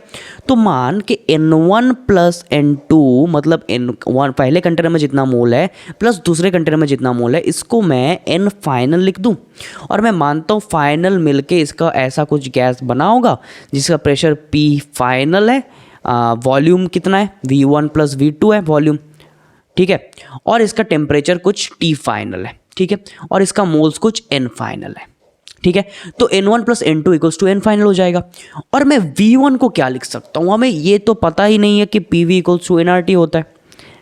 तो मान कि N1 प्लस N2 मतलब N1 पहले कंटेनर में जितना मोल है प्लस दूसरे कंटेनर में जितना मोल है, इसको मैं N फाइनल लिख दूं और मैं मानता हूँ फाइनल मिलके इसका ऐसा कुछ गैस बना होगा जिसका प्रेशर P फाइनल है, वॉल्यूम कितना है V1 प्लस V2 है वॉल्यूम, ठीक है, और इसका टेम्परेचर कुछ T फाइनल है, ठीक है, और इसका मोल्स कुछ N फाइनल है, ठीक है। तो N1 plus N2 equals to N final हो जाएगा। और मैं V1 को क्या लिख सकता हूँ? हमें ये तो पता ही नहीं है कि PV इक्वल्स टू NRT होता है,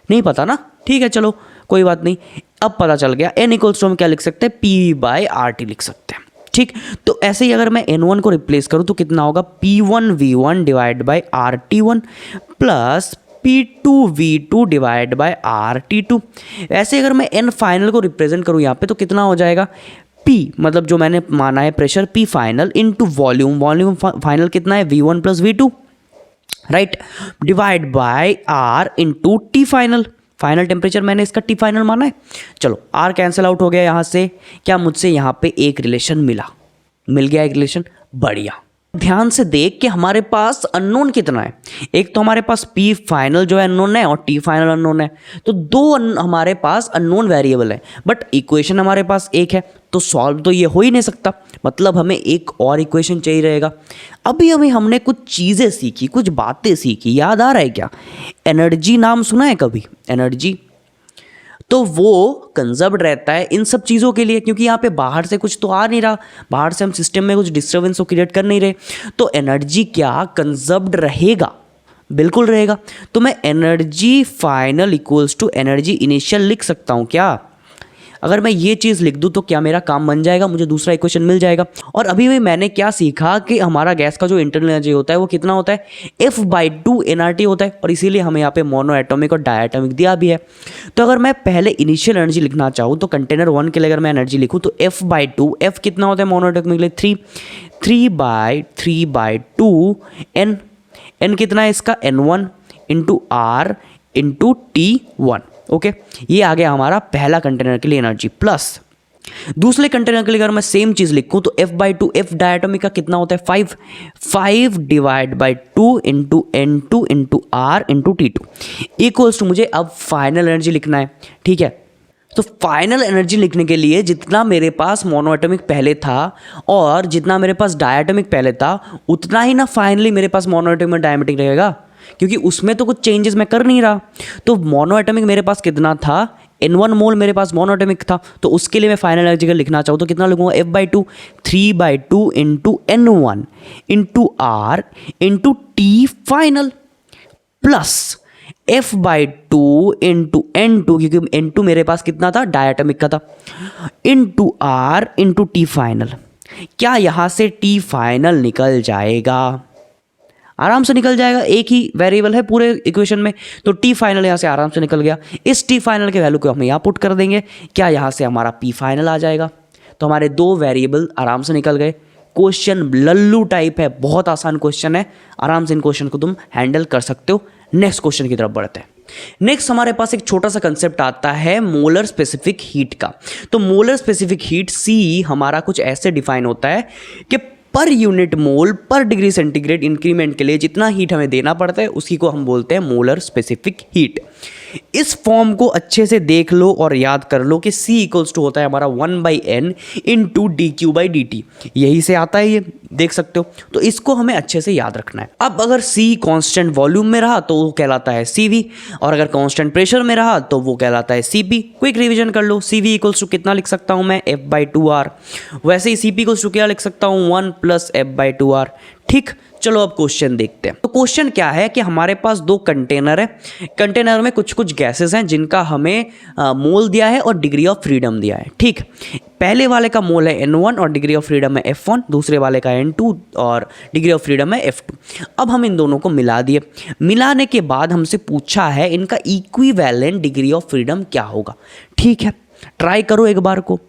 नहीं पता ना, ठीक है, चलो कोई बात नहीं। अब पता चल गया n इक्वल्स टू हम क्या लिख सकते हैं, P/RT लिख सकते हैं। ठीक, तो ऐसे ही अगर मैं N1 को रिप्लेस करूं तो कितना होगा, P1V1 divide by RT1 plus P2V2 divide by RT2। ऐसे अगर मैं N फाइनल को रिप्रेजेंट करूं यहाँ पे तो कितना हो जाएगा, P मतलब जो मैंने माना है pressure, P final into volume, volume final कितना है V1 plus V2, right, divide by R into T final, final temperature मैंने इसका T फाइनल माना है। चलो R कैंसिल आउट हो गया यहाँ से, क्या मुझसे यहाँ पे एक रिलेशन मिल गया एक रिलेशन, बढ़िया। ध्यान से देख कि हमारे पास अननोन कितना है, एक तो हमारे पास P फाइनल जो है अननोन है और T फाइनल अननोन है, तो दो हमारे पास अननोन वेरिएबल है, बट इक्वेशन हमारे पास एक है, तो सॉल्व तो ये हो ही नहीं सकता, मतलब हमें एक और इक्वेशन चाहिए रहेगा। अभी हमने कुछ चीज़ें सीखी, कुछ बातें सीखी, याद आ रहा है क्या, एनर्जी नाम सुना है कभी, एनर्जी, तो वो कंजर्व्ड रहता है इन सब चीज़ों के लिए, क्योंकि यहाँ पे बाहर से कुछ तो आ नहीं रहा, बाहर से हम सिस्टम में कुछ डिस्टर्बेंस को क्रिएट कर नहीं रहे, तो एनर्जी क्या कंजर्व्ड रहेगा, बिल्कुल रहेगा। तो मैं energy final equals to energy initial लिख सकता हूँ क्या, अगर मैं ये चीज़ लिख दूँ तो क्या मेरा काम बन जाएगा, मुझे दूसरा इक्वेशन मिल जाएगा। और अभी भी मैंने क्या सीखा कि हमारा गैस का जो इंटरनल एनर्जी होता है वो कितना होता है, F/2 nRT होता है, और इसीलिए हमें यहाँ पे मोनो एटॉमिक और डायटॉमिक दिया भी है। तो अगर मैं पहले इनिशियल एनर्जी लिखना चाहूँ तो कंटेनर 1 के लिए अगर मैं एनर्जी लिखूँ तो F/2, F कितना होता है मोनो एटॉमिक के लिए 3/2 n कितना है इसका N1 into R into T1। Okay, ये आ गया हमारा पहला कंटेनर के लिए एनर्जी, प्लस दूसरे कंटेनर के लिए अगर मैं सेम चीज़ लिखूं तो F/2, F डायटोमिक का कितना होता है 5 divide by 2 into N2 into R into T2 equals to, मुझे अब फाइनल एनर्जी लिखना है। ठीक है, तो फाइनल एनर्जी लिखने के लिए जितना मेरे पास मोनो एटॉमिक पहले था और जितना मेरे पास डायटोमिक पहले था, उतना ही ना फाइनली मेरे पास मोनो एटॉमिक डायमेटिक रहेगा, क्योंकि उसमें तो कुछ चेंजेस मैं कर नहीं रहा। तो मोनो एटॉमिक मेरे पास कितना था, N1 मोल मेरे पास मोनो एटॉमिक था, तो उसके लिए मैं फाइनल एनर्जी का लिखना चाहूँ तो कितना लिखूँगा, F/2 3/2 into N1 into R into T final plus F/2 into N2, क्योंकि N2 मेरे पास कितना था, डायटोमिक का था, into R into T final. क्या यहाँ से T फाइनल निकल जाएगा, आराम से निकल जाएगा, एक ही वेरिएबल है पूरे इक्वेशन में, तो T फाइनल यहाँ से आराम से निकल गया। इस T फाइनल के वैल्यू को हम यहाँ पुट कर देंगे, क्या यहाँ से हमारा P फाइनल आ जाएगा, तो हमारे दो वेरिएबल आराम से निकल गए। क्वेश्चन लल्लू टाइप है, बहुत आसान क्वेश्चन है, आराम से इन क्वेश्चन को तुम हैंडल कर सकते हो। नेक्स्ट क्वेश्चन की तरफ बढ़ते हैं। नेक्स्ट हमारे पास एक छोटा सा कंसेप्ट आता है मोलर स्पेसिफिक हीट का। तो मोलर स्पेसिफिक हीट C हमारा कुछ ऐसे डिफाइन होता है कि पर यूनिट मोल पर डिग्री सेंटीग्रेड इंक्रीमेंट के लिए जितना हीट हमें देना पड़ता है उसी को हम बोलते हैं मोलर स्पेसिफिक हीट। इस फॉर्म को अच्छे से देख लो और याद कर लो कि C इक्वल्स टू होता है हमारा 1/n इंटू dQ/dt, यही से आता है, ये देख सकते हो। तो इसको हमें अच्छे से याद रखना है। अब अगर C कांस्टेंट वॉल्यूम में रहा तो वो कहलाता है CV, और अगर कांस्टेंट प्रेशर में रहा तो वो कहलाता है CP। क्विक रिवीजन कर लो, CV इक्वल्स टू कितना लिख सकता हूँ मैं, F/2R। वैसे ही CP इक्वल्स टू क्या लिख सकता हूँ, 1 प्लस F/2R। ठीक, चलो अब क्वेश्चन देखते हैं। तो क्वेश्चन क्या है कि हमारे पास दो कंटेनर है, कंटेनर में कुछ कुछ गैसेस हैं जिनका हमें मोल दिया है और डिग्री ऑफ फ्रीडम दिया है। ठीक, पहले वाले का मोल है N1 और डिग्री ऑफ फ्रीडम है F1, दूसरे वाले का N2 और डिग्री ऑफ फ्रीडम है F2। अब हम इन दोनों को मिला दिए, मिलाने के बाद हमसे पूछा है इनका इक्विवेलेंट डिग्री ऑफ फ्रीडम क्या होगा। ठीक है, ट्राई करो एक बार को,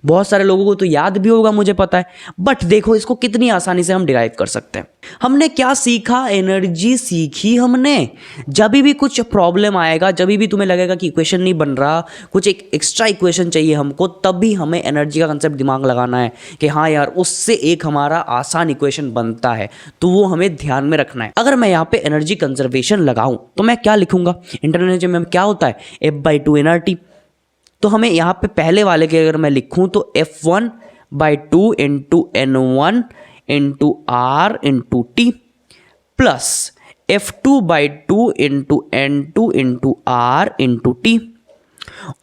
बहुत सारे लोगों को तो याद भी होगा मुझे पता है, बट देखो इसको कितनी आसानी से हम डिराइव कर सकते हैं। हमने क्या सीखा, एनर्जी सीखी हमने। जब भी कुछ प्रॉब्लम आएगा, जब भी तुम्हें लगेगा कि इक्वेशन नहीं बन रहा, कुछ एक एक्स्ट्रा इक्वेशन चाहिए हमको, तब भी हमें एनर्जी का कंसेप्ट दिमाग लगाना है कि हाँ यार उससे एक हमारा आसान इक्वेशन बनता है, तो वो हमें ध्यान में रखना है। अगर मैं यहाँ पे एनर्जी कंजर्वेशन लगाऊं तो मैं क्या लिखूंगा, इंटरनल एनर्जी में क्या होता है F/2 nRT। तो हमें यहाँ पे पहले वाले के अगर मैं लिखूँ तो F1/2 into N1 into R into T plus F2/2 into N2 into R into T।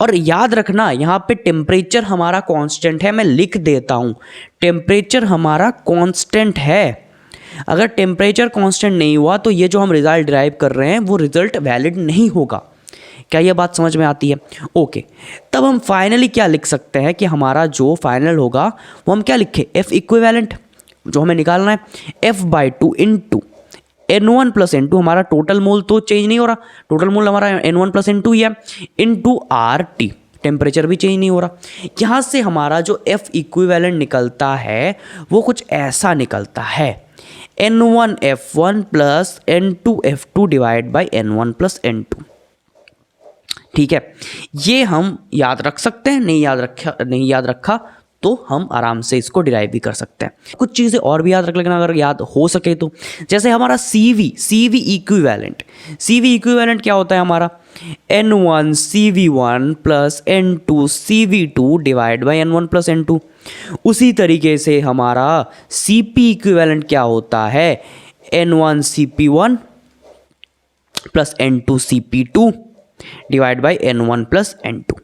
और याद रखना यहाँ पे टेम्परेचर हमारा कांस्टेंट है, मैं लिख देता हूँ, टेम्परेचर हमारा कांस्टेंट है। अगर टेम्परेचर कांस्टेंट नहीं हुआ तो ये जो हम रिजल्ट डिराइव कर रहे हैं वो रिजल्ट वैलिड नहीं होगा। क्या ये बात समझ में आती है? ओके, तब हम फाइनली क्या लिख सकते हैं कि हमारा जो फाइनल होगा वो हम क्या लिखे, एफ इक्विवेलेंट जो हमें निकालना है F/2 into N1 plus N2, हमारा टोटल मोल तो चेंज नहीं हो रहा, टोटल मोल हमारा N1 प्लस N2 ही है, इंटू RT, टेम्परेचर भी चेंज नहीं हो रहा। यहाँ से हमारा जो F इक्विवेलेंट निकलता है वो कुछ ऐसा निकलता है, N1 F1 plus N2 F2 divide by N1 plus N2। ठीक है, ये हम याद रख सकते हैं, नहीं याद रखा तो हम आराम से इसको डिराइव भी कर सकते हैं। कुछ चीज़ें और भी याद रख लेना अगर याद हो सके तो, जैसे हमारा CV इक्विवेलेंट क्या होता है हमारा, N1 CV1 plus N2 CV2 divide by N1 plus N2। उसी तरीके से हमारा CP इक्विवेलेंट क्या होता है, N1 CP1 plus N2 CP2 divide by N1 plus N2।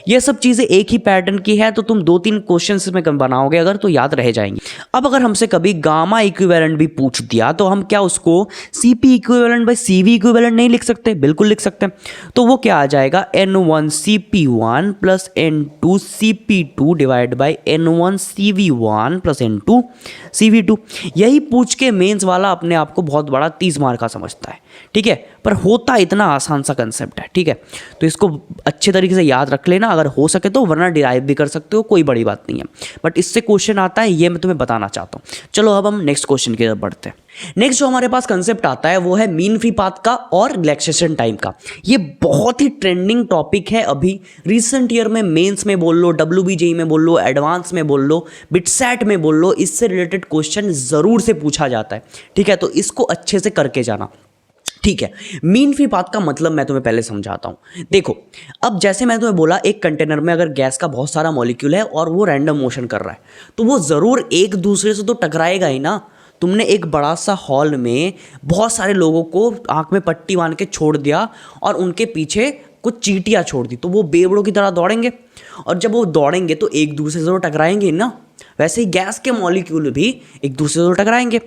ये सब चीज़ें एक ही पैटर्न की है, तो तुम 2-3 क्वेश्चंस में बनाओगे अगर तो याद रह जाएंगी। अब अगर हमसे कभी गामा इक्विवेलेंट भी पूछ दिया तो हम क्या उसको CP equivalent by CV equivalent नहीं लिख सकते? बिल्कुल लिख सकते हैं। तो वो क्या आ जाएगा, N1 CP1 plus N2 CP2 divide by N1 CV1 plus N2 CV2। यही पूछ के मेंस वाला अपने आप को बहुत बड़ा 30 मार्क का समझता है, ठीक है, पर होता इतना आसान सा कंसेप्ट है, ठीक है। तो इसको अच्छे तरीके से याद रख लेना अगर हो सके तो, वरना डिराइव भी कर सकते हो, कोई बड़ी बात नहीं है, बट इससे क्वेश्चन आता है ये मैं तुम्हें बताना चाहता हूँ। चलो अब हम नेक्स्ट क्वेश्चन की तरफ बढ़ते हैं। नेक्स्ट जो हमारे पास कंसेप्ट आता है वो है मीन फ्री पाथ का और रिलैक्सेशन टाइम का। ये बहुत ही ट्रेंडिंग टॉपिक है अभी रिसेंट ईयर में, मेंस में बोल लो, WBJEE में बोल लो, एडवांस में बोल लो, बिटसैट में बोल लो, इससे रिलेटेड क्वेश्चन जरूर से पूछा जाता है, ठीक है। तो इसको अच्छे से करके जाना, ठीक है। मीन फ्री पाथ का मतलब मैं तुम्हें पहले समझाता हूं। देखो, अब जैसे मैं तुम्हें बोला एक कंटेनर में अगर गैस का बहुत सारा मॉलिक्यूल है और वो रैंडम मोशन कर रहा है, तो वो ज़रूर एक दूसरे से तो टकराएगा ही ना। तुमने एक बड़ा सा हॉल में बहुत सारे लोगों को आंख में पट्टी बांध के छोड़ दिया और उनके पीछे कुछ चींटियां छोड़ दी, तो वो बेवड़ों की तरह दौड़ेंगे, और जब वो दौड़ेंगे तो एक दूसरे से तो टकराएंगे ना। वैसे ही गैस के मॉलिक्यूल भी एक दूसरे से तो टकराएंगे,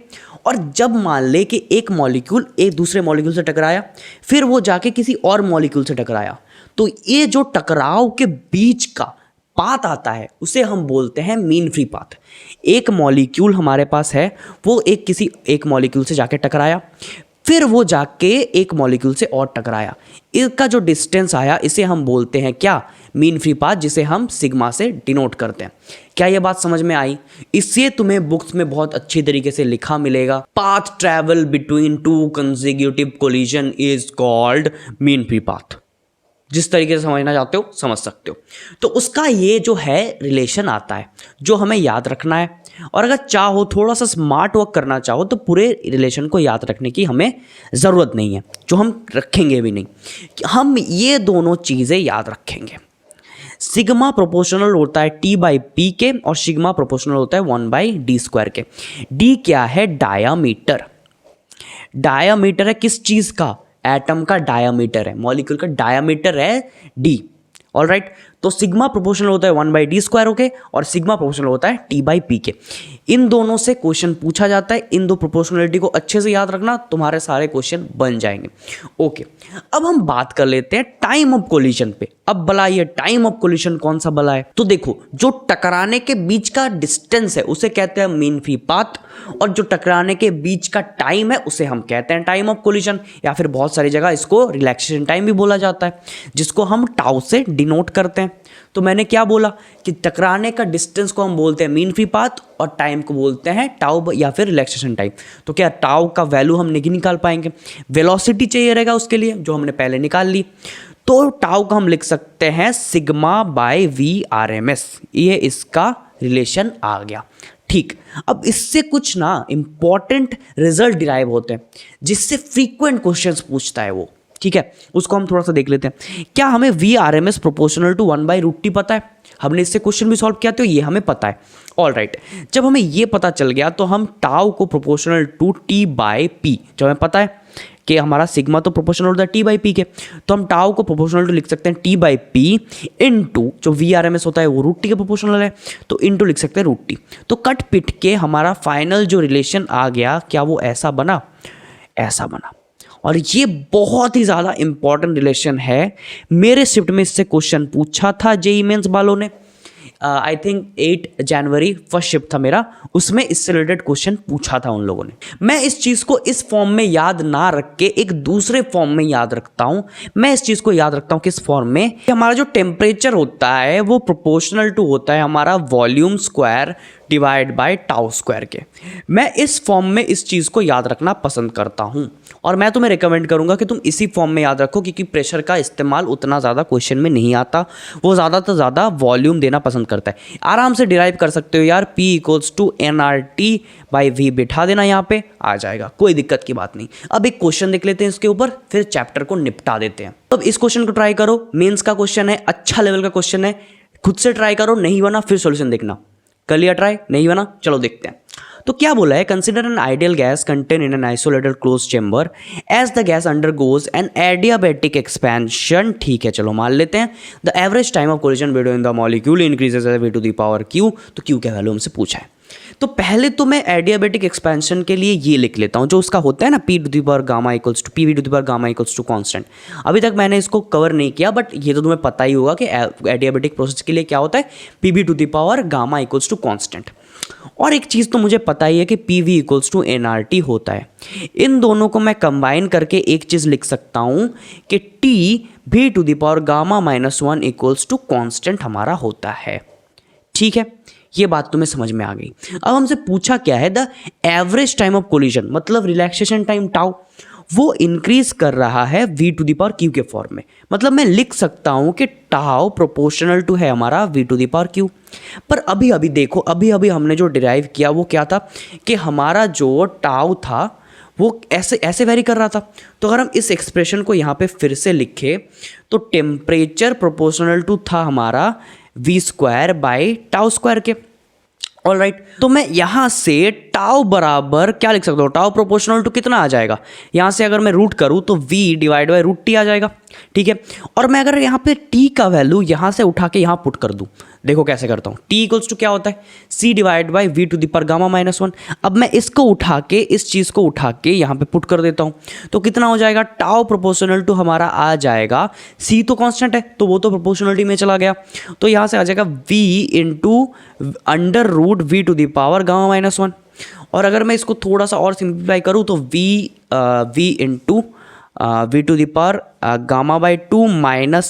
और जब मान ले कि एक मॉलिक्यूल एक दूसरे मॉलिक्यूल से टकराया, फिर वो जाके किसी और मॉलिक्यूल से टकराया, तो ये जो टकराव के बीच का पाथ आता है उसे हम बोलते हैं मीन फ्री पाथ। एक मॉलिक्यूल हमारे पास है, वो किसी एक मॉलिक्यूल से जाके टकराया, फिर वो जाके एक मॉलिक्यूल से और टकराया, इसका जो डिस्टेंस आया इसे हम बोलते हैं क्या, मीन फ्री पाथ, जिसे हम सिग्मा से डिनोट करते हैं। क्या ये बात समझ में आई? इससे तुम्हें बुक्स में बहुत अच्छी तरीके से लिखा मिलेगा, path travel between 2 consecutive collision is called mean free path. जिस तरीके से समझना चाहते हो समझ सकते हो। तो उसका ये जो है रिलेशन आता है जो हमें याद रखना है, और अगर चाहो थोड़ा सा स्मार्ट वर्क करना चाहो तो पूरे रिलेशन को याद रखने की हमें ज़रूरत नहीं है, जो हम रखेंगे भी नहीं। हम ये दोनों चीज़ें याद रखेंगे। सिग्मा प्रोपोर्शनल होता है T/P के, और सिग्मा प्रोपोर्शनल होता है 1/d² के। D क्या है? डायामीटर। डायामीटर है किस चीज़ का? एटम का डायामीटर है, मॉलिक्यूल का डायामीटर है D। ऑलराइट, तो सिग्मा प्रोपोर्शनल होता है 1/d² ओके, और सिग्मा प्रोपोर्शनल होता है T/P के। इन दोनों से क्वेश्चन पूछा जाता है, इन दो प्रोपोर्शनलिटी को अच्छे से याद रखना, तुम्हारे सारे क्वेश्चन बन जाएंगे। ओके, अब हम बात कर लेते हैं टाइम ऑफ कोलिजन पे। अब भला ये टाइम ऑफ कोलिजन कौन सा भला है? तो देखो, जो टकराने के बीच का डिस्टेंस है उसे कहते हैं मीन फ्री पाथ, और जो टकराने के बीच का टाइम है उसे हम कहते हैं टाइम ऑफ कोलिजन, या फिर बहुत सारी जगह इसको रिलैक्सेशन टाइम भी बोला जाता है, जिसको हम टाउ से डिनोट करते हैं। तो मैंने क्या बोला कि टकराने का डिस्टेंस को हम बोलते हैं मीन फ्री पाथ, और टाइम को बोलते हैं टाउ या फिर रिलैक्सेशन टाइम। तो क्या टाउ का वैल्यू हम नहीं निकाल पाएंगे? वेलोसिटी चाहिए रहेगा उसके लिए, जो हमने पहले निकाल ली। तो टाउ का हम लिख सकते हैं सिग्मा बाय VRMS, ये इसका रिलेशन आ गया। ठीक, अब इससे कुछ ना इंपॉर्टेंट रिजल्ट डिराइव होते हैं, जिससे फ्रीक्वेंट क्वेश्चंस पूछता है वो, ठीक है। उसको हम थोड़ा सा देख लेते हैं। क्या हमें VRMS प्रोपोर्शनल टू 1/√T पता है? हमने इससे क्वेश्चन भी सॉल्व किया, तो ये हमें पता है। ऑल राइट, जब हमें ये पता चल गया तो हम टाउ को प्रोपोर्शनल टू T/P, जो हमें पता है कि हमारा सिग्मा तो प्रोपोर्शनल होता है T/P के, तो हम टाउ को प्रोपोर्शनल टू लिख सकते हैं T/P इनटू जो VRMS होता है वो √T के प्रोपोर्शनल है, तो इनटू लिख सकते हैं √T। तो कट पिट के हमारा फाइनल जो रिलेशन आ गया, क्या वो ऐसा बना? ऐसा बना। और ये बहुत ही ज़्यादा इंपॉर्टेंट रिलेशन है। मेरे शिफ्ट में इससे क्वेश्चन पूछा था जेईई मेंस वालों ने। I think 8 January first shift था मेरा, उसमें इससे रिलेटेड क्वेश्चन पूछा था उन लोगों ने। मैं इस चीज़ को इस फॉर्म में याद ना रख के एक दूसरे फॉर्म में याद रखता हूँ। मैं इस चीज़ को याद रखता हूँ किस फॉर्म में, कि हमारा जो टेम्परेचर होता है वो प्रोपोर्शनल टू होता है हमारा volume square divide by tau square के। मैं इस फॉर्म में इस चीज़ को याद रखना पसंद करता हूँ और मैं तुम्हें रिकमेंड करूँगा कि तुम इसी फॉर्म में याद रखो, क्योंकि प्रेशर का इस्तेमाल उतना ज़्यादा क्वेश्चन में नहीं आता, वो ज़्यादा से ज़्यादा वॉल्यूम देना पसंद करता है। आराम से डिराइव कर सकते हो यार, P = nRT/V बिठा देना, यहाँ पे आ जाएगा, कोई दिक्कत की बात नहीं। अब एक क्वेश्चन देख लेते हैं इसके ऊपर, फिर चैप्टर को निपटा देते हैं। अब इस क्वेश्चन को ट्राई करो, मेंस का क्वेश्चन है, अच्छा लेवल का क्वेश्चन है, खुद से ट्राई करो, नहीं बना फिर सॉल्यूशन देखना। कर लिया ट्राई, नहीं बना, चलो देखते हैं। तो क्या बोला है, consider an ideal gas contain in an isolated close chamber as the gas undergoes an adiabatic expansion. ठीक है, चलो मान लेते हैं। The average time of collision between the molecule increases as v⁻Q। तो Q क्या वैल्यू हमसे पूछा है। तो पहले तो मैं एडियाबैटिक एक्सपेंशन के लिए ये लिख लेता हूँ, जो उसका होता है ना P⁻γ = कांस्टेंट। अभी तक मैंने इसको कवर नहीं किया, बट ये तो तुम्हें पता ही होगा कि एडियाबैटिक प्रोसेस के लिए क्या होता है, Pb⁻γ = कांस्टेंट। और एक चीज़ तो मुझे पता ही है कि PV = nRT होता है। इन दोनों को मैं कंबाइन करके एक चीज़ लिख सकता हूँ कि Tv⁻γ - 1 = कांस्टेंट हमारा होता है। ठीक है, ये बात तुम्हें समझ में आ गई। अब हमसे पूछा क्या है, the average time of collision, मतलब रिलैक्सेशन टाइम टाउ, वो इंक्रीज कर रहा है v⁻Q के फॉर्म में। मतलब मैं लिख सकता हूं कि टाउ प्रोपोर्शनल टू है हमारा v⁻Q। पर अभी अभी देखो, अभी अभी हमने जो डिराइव किया वो क्या था, कि हमारा जो टाउ था वो ऐसे ऐसे वेरी कर रहा था। तो अगर हम इस एक्सप्रेशन को यहाँ पे फिर से लिखें तो टेम्परेचर प्रोपोर्शनल टू था हमारा v²/टाउ² के। ऑलराइट, तो मैं यहाँ से टाउ बराबर क्या लिख सकता हूँ, टाउ प्रोपोर्शनल टू कितना आ जाएगा, यहाँ से अगर मैं रूट करूँ तो v/√T आ जाएगा। ठीक है, और मैं अगर यहाँ पे T का वैल्यू यहाँ से उठा के यहाँ पुट कर दूँ, देखो कैसे करता हूँ। T = क्या होता है, C/v⁻γ - 1। अब मैं इसको उठा के, इस चीज़ को उठा के यहाँ पे पुट कर देता हूँ, तो कितना हो जाएगा, टाउ प्रोपोर्शनल टू हमारा आ जाएगा, C तो कांस्टेंट है तो वो तो प्रोपोर्शनलिटी में चला गया, तो यहाँ से आ जाएगा v √v⁻γ - 1। और अगर मैं इसको थोड़ा सा और सिंप्लीफाई करूँ तो v⁻γ/2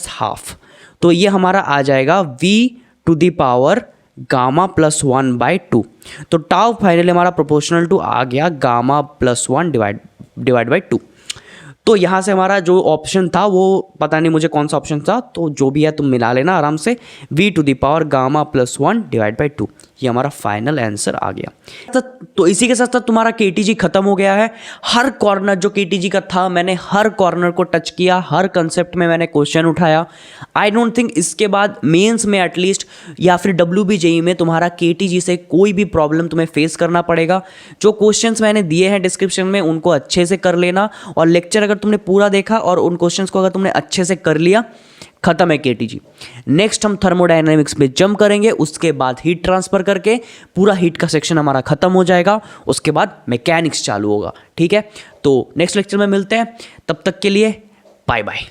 -½ तो ये हमारा आ जाएगा v⁻γ +1/2। तो टाउ फाइनली हमारा प्रोपोर्शनल टू आ गया γ+1 डिवाइड बाई 2। तो यहाँ से हमारा जो ऑप्शन था वो पता नहीं मुझे कौन सा ऑप्शन था, तो जो भी है तुम मिला लेना आराम से, v⁻γ +1 डिवाइड बाई 2, ये हमारा फाइनल आंसर आ गया। तो इसी के साथ साथ तुम्हारा KTG खत्म हो गया है। हर कॉर्नर जो KTG का था मैंने हर कॉर्नर को टच किया, हर कंसेप्ट में मैंने क्वेश्चन उठाया। आई डोंट थिंक इसके बाद मेंस में एटलीस्ट या फिर WB JEE में तुम्हारा KTG से कोई भी प्रॉब्लम तुम्हें फेस करना पड़ेगा। जो क्वेश्चंस मैंने दिए हैं डिस्क्रिप्शन में उनको अच्छे से कर लेना, और लेक्चर अगर तुमने पूरा देखा और उन क्वेश्चंस को अगर तुमने अच्छे से कर लिया, खत्म है KTG। नेक्स्ट हम थर्मोडायनेमिक्स में जंप करेंगे, उसके बाद हीट ट्रांसफर करके पूरा हीट का सेक्शन हमारा खत्म हो जाएगा, उसके बाद मैकेनिक्स चालू होगा। ठीक है, तो नेक्स्ट लेक्चर में मिलते हैं, तब तक के लिए बाय बाय।